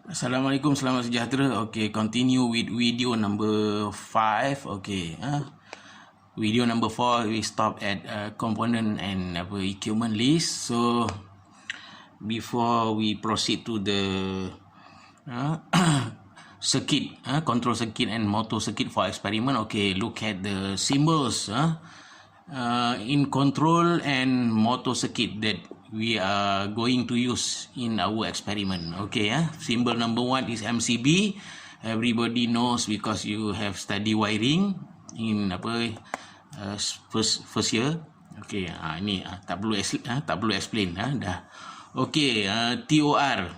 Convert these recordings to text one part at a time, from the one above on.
Assalamualaikum, selamat sejahtera. Okay, continue with video number 5. Okay, video number 4 we stop at component and equipment list. So before we proceed to the circuit, control circuit and motor circuit for experiment. Okay, look at the symbols in control and motor circuit that we are going to use in our experiment. Okay, symbol number 1 is MCB. Everybody knows because you have study wiring in first year. Okay, ini tak perlu explain dah. Okay, TOR,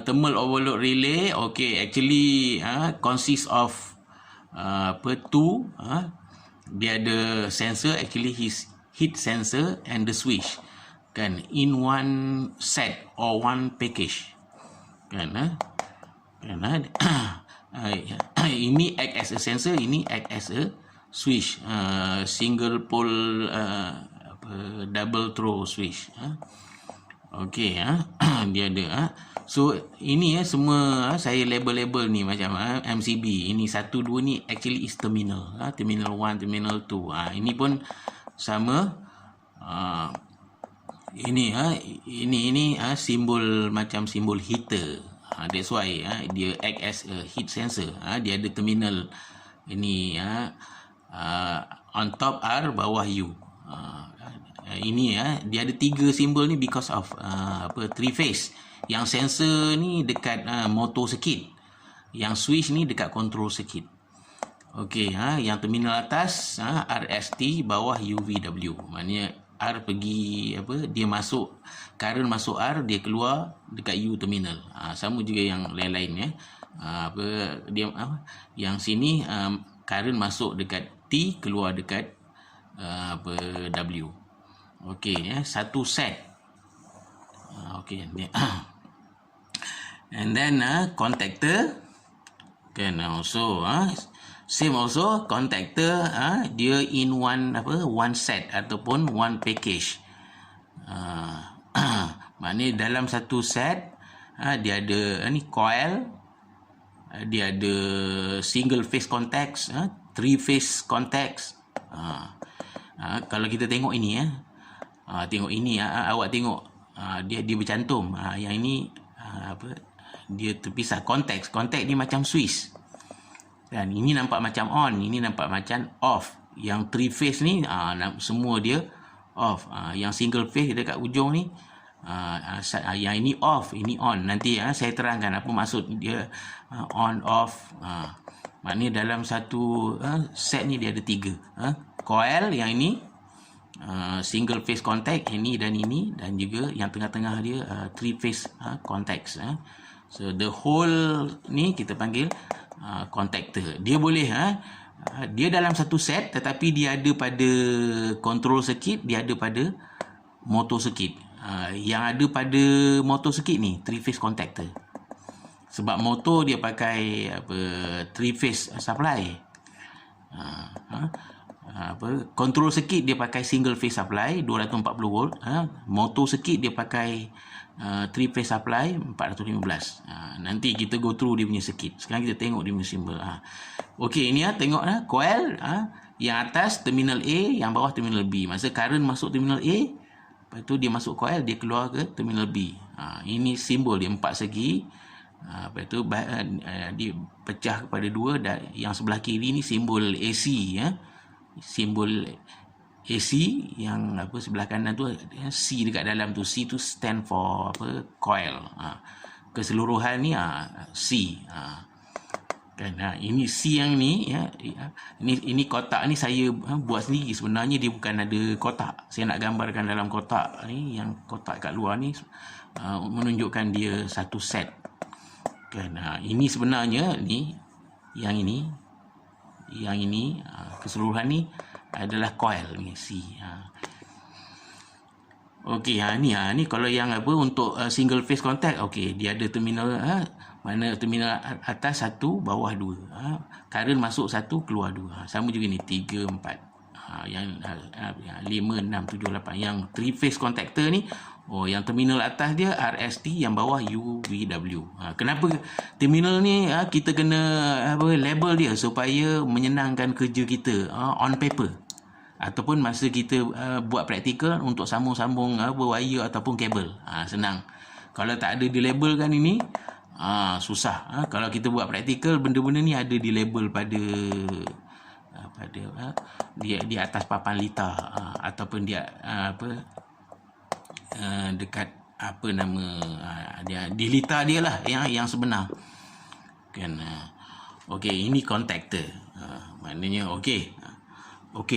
thermal overload relay. Okay, actually consists of two. Dia ada sensor, actually his heat sensor and the switch kan, in one set or one package kan, ini act as a sensor, ini act as a switch, single pole double throw switch. Okey, dia ada. So ini semua saya label ni macam MCB. Ini 1 2 ni actually is terminal. Terminal 1, terminal 2. Ini pun sama. Ini simbol macam simbol heater. That's why dia act as a heat sensor. Dia ada terminal ini on top R, bawah U. Ini dia ada 3 simbol ni because of 3 phase. Yang sensor ni dekat motor circuit, yang switch ni dekat control circuit. Okey, yang terminal atas RST, bawah UVW. Maknanya R pergi dia masuk, current masuk R, dia keluar dekat U terminal. Sama juga yang lain-lain yang sini current masuk dekat T, keluar dekat W. Okey, satu set. Okey, and then contactor can also same also contactor, dia in one set ataupun one package. Maknanya dalam satu set dia ada ni coil, dia ada single phase contacts, three phase contacts. Kalau kita tengok ini tengok ini, awak tengok dia bercantum, yang ini dia terpisah. Contact ni macam switch kan, ini nampak macam on, ini nampak macam off. Yang three phase ni semua dia off. Yang single phase dekat ujung ni yang ini off, ini on. Nanti saya terangkan apa maksud dia on off. Maknanya dalam satu set ni dia ada 3 coil. Yang ini single phase contact, ini dan ini, dan juga yang tengah-tengah dia three phase contacts. So the whole ni kita panggil contactor. Dia boleh dia dalam satu set, tetapi dia ada pada control circuit, dia ada pada motor circuit. Yang ada pada motor circuit ni three phase contactor. Sebab motor dia pakai three phase supply. Control circuit dia pakai single phase supply 240 volt. Motor circuit dia pakai three phase supply 415. Nanti kita go through dia punya circuit. Sekarang kita tengok dia punya simbol. Okey, ini tengok coil, yang atas terminal A, yang bawah terminal B. Masa current masuk terminal A, lepas tu dia masuk coil, dia keluar ke terminal B. Ini simbol dia 4 segi. Lepas tu dia pecah kepada 2, dan yang sebelah kiri ni simbol AC, simbol AC, yang sebelah kanan tu C dekat dalam tu. C tu stand for coil. Keseluruhan ni C. Kan, ini C yang ni ini kotak ni saya buat sendiri. Sebenarnya dia bukan ada kotak. Saya nak gambarkan dalam kotak ni, yang kotak kat luar ni menunjukkan dia satu set. Kan, ini sebenarnya ni, yang ini keseluruhan ni adalah coil ni C. Okey, ni kalau yang untuk single phase contact. Okey, dia ada terminal mana terminal atas 1, bawah 2. Current masuk 1, keluar 2. Sama juga ni 3 4. Yang 5 6 7 8. Yang three phase contactor ni Oh, yang terminal atas dia RST, yang bawah UVW. Kenapa terminal ni kita kena label dia supaya menyenangkan kerja kita on paper ataupun masa kita buat praktikal untuk sambung-sambung wire ataupun kabel. Senang. Kalau tak ada di labelkan ini susah. Kalau kita buat praktikal, benda-benda ni ada di label pada di atas papan litar ataupun dia dekat apa nama dia di litar dia lah yang sebenar kan. Okey, ini contactor. Maknanya okey,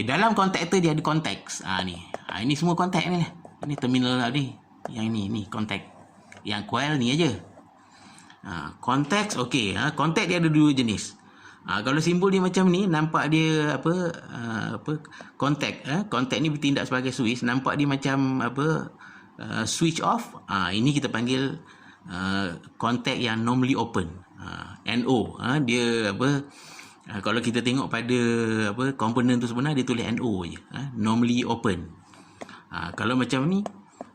dalam contactor dia ada konteks. Ini semua kontak ni. Ini terminal ni. Yang ni kontak. Yang coil ni aja. Konteks okey. Kontak dia ada dua jenis. Kalau simbol dia macam ni, nampak dia kontak. Kontak ni bertindak sebagai switch, nampak dia macam switch off. Ini kita panggil kontak yang normally open. NO. Dia kalau kita tengok pada komponen tu sebenar dia tulis NO je. Normally open. Kalau macam ni,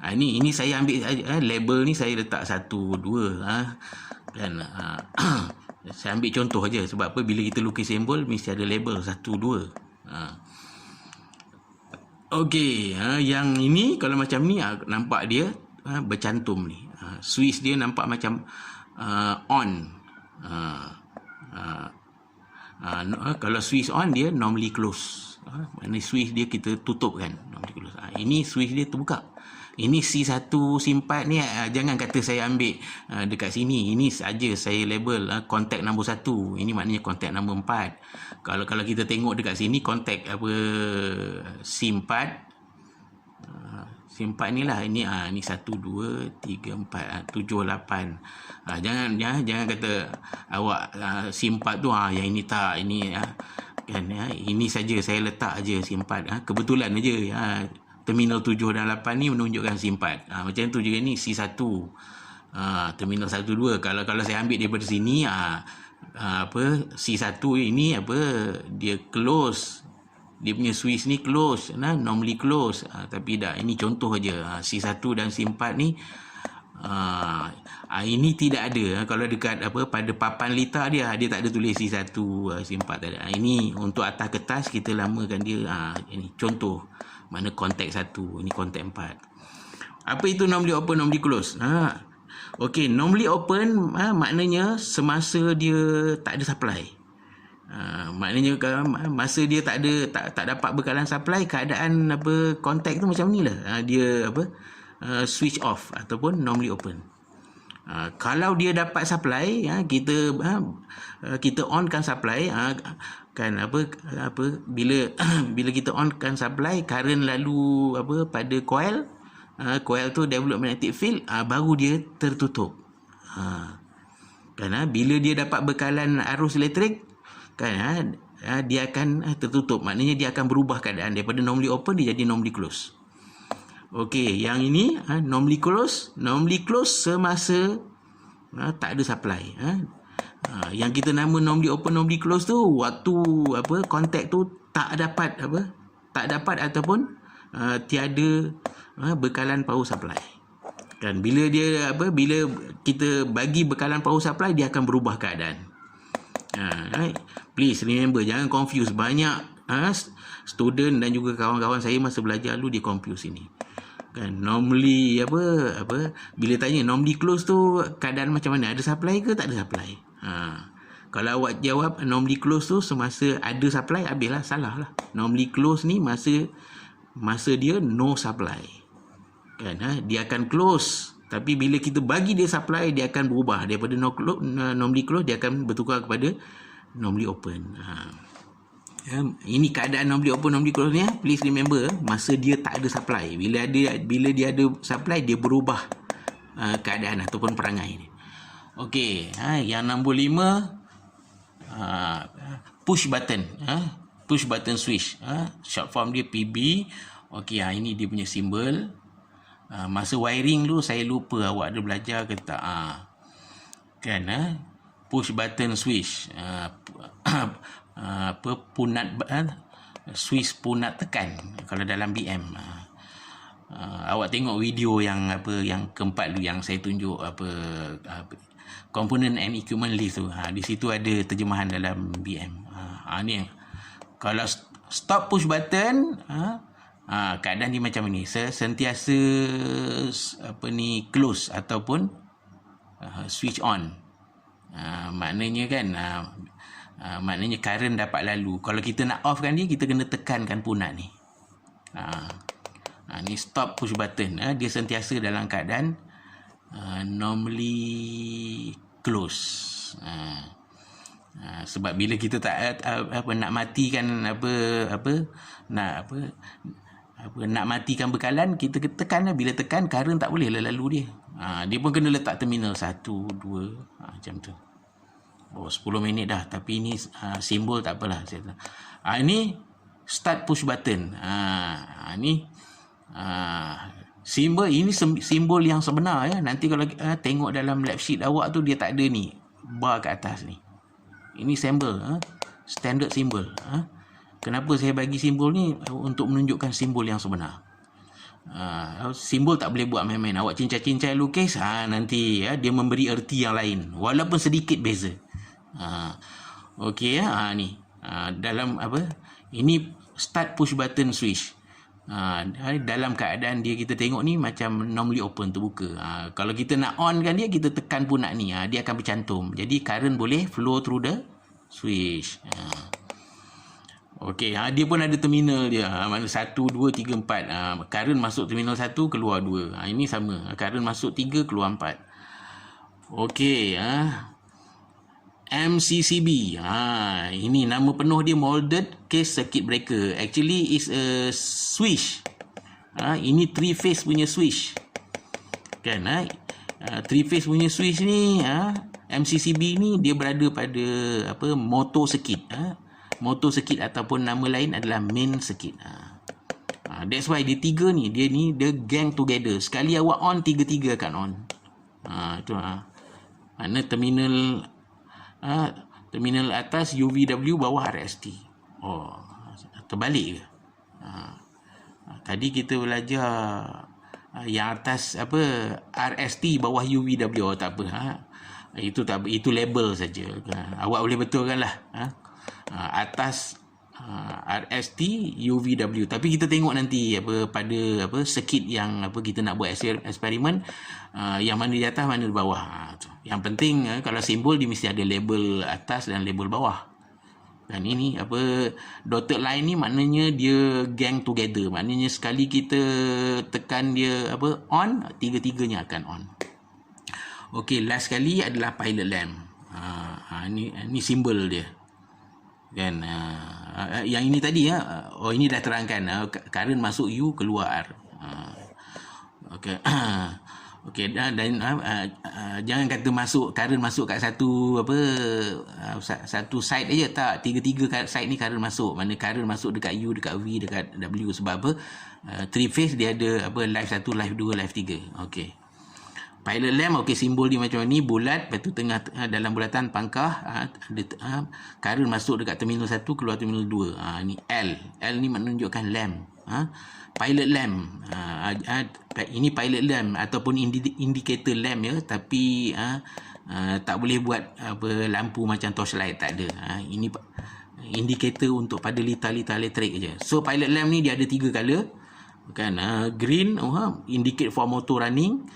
ini saya ambil label ni saya letak 1 2 kan. Saya ambil contoh aja sebab apa, bila kita lukis simbol mesti ada label 1 2. Okey, yang ini kalau macam ni nampak dia bercantum ni. Switch dia nampak macam on. Kalau switch on dia normally close. Maknanya switch dia kita tutup kan, normally close. Ini switch dia terbuka. Ini C1 C4 ni jangan kata saya ambil dekat sini. Ini saja saya label kontak nombor 1. Ini maknanya kontak nombor 4. Kalau kita tengok dekat sini kontak C4 C4 ni lah. Ini 1 2 3 4 7 8. Jangan kata awak C4 tu yang ini tak, ini kan ini saja saya letak aja C4. Kebetulan aja terminal 7 dan 8 ni menunjukkan C4. Macam tu juga ni C1. Terminal 1 2. Kalau saya ambil daripada sini C1 ini dia close. Dia punya switch ni close, normally close. Tapi dah, ini contoh aja. C1 dan C4 ni ini tidak ada. Kalau dekat pada papan litar dia tak ada tulis C1 C4 tak ada. Ini untuk atas kertas kita lamakan dia. Ini contoh mana kontak 1, ini kontak 4. Apa itu normally open, normally close? Okey, normally open maknanya semasa dia tak ada supply. Maknanya masa dia tak dapat bekalan supply, keadaan kontak tu macam ni lah. Dia switch off ataupun normally open. Kalau dia dapat supply, kita onkan supply, kan bila kita onkan supply, current lalu pada coil, coil tu develop magnetic field, baru dia tertutup. Kan bila dia dapat bekalan arus elektrik, kan dia akan tertutup. Maknanya dia akan berubah keadaan daripada normally open dia jadi normally close. Okey, yang ini normally close semasa tak ada supply. Yang kita nama normally open, normally close tu waktu kontak tu tak dapat ataupun tiada bekalan power supply. Kan bila kita bagi bekalan power supply, dia akan berubah keadaan. Please remember, jangan confuse. Banyak student dan juga kawan-kawan saya masa belajar dulu dia confuse ini. Kan normally bila tanya normally close tu keadaan macam mana, ada supply ke tak ada supply? Kalau awak jawab normally close tu semasa ada supply, habislah, salah lah. Normally close ni masa dia no supply. Kan dia akan close, tapi bila kita bagi dia supply, dia akan berubah daripada normally close, dia akan bertukar kepada normally open. Ini keadaan normally open, normally close ni. Please remember, masa dia tak ada supply. Bila dia ada supply, dia berubah keadaan ataupun perangai ni. Okey, yang nombor 5 push button. Push button switch. Short form dia PB. Okey, ini dia punya simbol. Masa wiring dulu saya lupa awak ada belajar ke tak. Kan push button switch. Punat switch punat tekan kalau dalam BM. Awak tengok video yang yang keempat tu yang saya tunjuk component and equipment list tu. Di situ ada terjemahan dalam BM. Ni kalau stop push button, keadaan dia macam ni. Sentiasa close ataupun switch on. Maknanya kan maknanya current dapat lalu. Kalau kita nak offkan dia, kita kena tekankan punat ni. Ni stop push button. Dia sentiasa dalam keadaan normally close. Sebab bila kita tak nak matikan nak matikan bekalan, kita tekan. Bila tekan, current tak boleh lalu dia. Dia pun kena letak terminal 1, 2 macam tu. 10 minit dah, tapi ni simbol tak apalah. Ini start push button. Ni simbol, ini simbol yang sebenar ya. Nanti kalau tengok dalam lab sheet awak tu, dia tak ada ni bar kat atas ni. Ini simbol, standard simbol. Kenapa saya bagi simbol ni? Untuk menunjukkan simbol yang sebenar. Simbol tak boleh buat main-main. Awak cincai-cincai lukis, nanti dia memberi erti yang lain, walaupun sedikit beza. Okey ni dalam ini start push button switch. Dalam keadaan dia kita tengok ni macam normally open, terbuka. Kalau kita nak on kan dia, kita tekan punat ni, dia akan bercantum. Jadi current boleh flow through the switch. Okey, dia pun ada terminal dia. Mana 1, 2, 3, 4. Current masuk terminal 1, keluar 2. Ini sama. Current masuk 3, keluar 4. Okey, MCCB. Ini nama penuh dia, Molded Case Circuit Breaker. Actually is a switch. Ini 3 phase punya switch. Kan 3 phase punya switch ni, MCCB ni dia berada pada motor circuit. Motor circuit ataupun nama lain adalah main circuit. That's why dia 3 ni, dia gang together. Sekali awak on, 3-3 akan on. Itu mana terminal atas UVW, bawah RST. Terbalik ke? Tadi kita belajar yang atas RST, bawah UVW. Tak apa. Itu label saja. Awak boleh betulkan lah. Atas RST UVW, tapi kita tengok nanti pada circuit yang kita nak buat eksperimen, yang mana di atas, mana di bawah. Yang penting kalau simbol dia mesti ada label atas dan label bawah. Dan ini dotted line ni maknanya dia gang together. Maknanya sekali kita tekan dia on, 3-3-nya akan on. Okey, last sekali adalah pilot lamp. Ni simbol dia. Dan yang ini tadi ini dah terangkan, current masuk U, keluar R. Okey. Okey, dan jangan kata current masuk kat satu side aja, tak, 3 side ni current masuk. Mana current masuk dekat U, dekat V, dekat W. Sebab 3 phase dia ada live 1, live 2, live 3. Okey. Pilot lamp, simbol dia macam ni, bulat, lepas tu tengah dalam bulatan pangkah, current masuk dekat terminal 1, keluar terminal 2. Ni L. L ni menunjukkan lamp. Pilot lamp. Ini pilot lamp ataupun indicator lamp ya, tapi tak boleh buat lampu macam torchlight, tak ada. Ini indicator untuk pada lita-lita elektrik je. So pilot lamp ni dia ada 3 color. Kan, green indicate for motor running,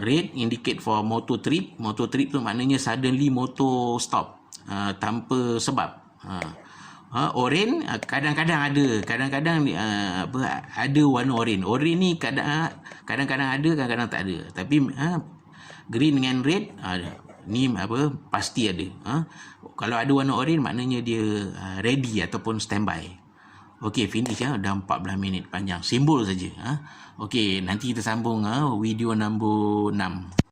red indicate for motor trip. Motor trip tu maknanya suddenly motor stop tanpa sebab. Orange kadang-kadang ada, ada warna orange. Orange ni kadang-kadang ada, kadang-kadang tak ada. Tapi green dengan red ni pasti ada. Kalau ada warna orange maknanya dia ready ataupun standby. Okey, finish dah 14 minit panjang. Simbol saja. Okey, nanti kita sambung video nombor 6.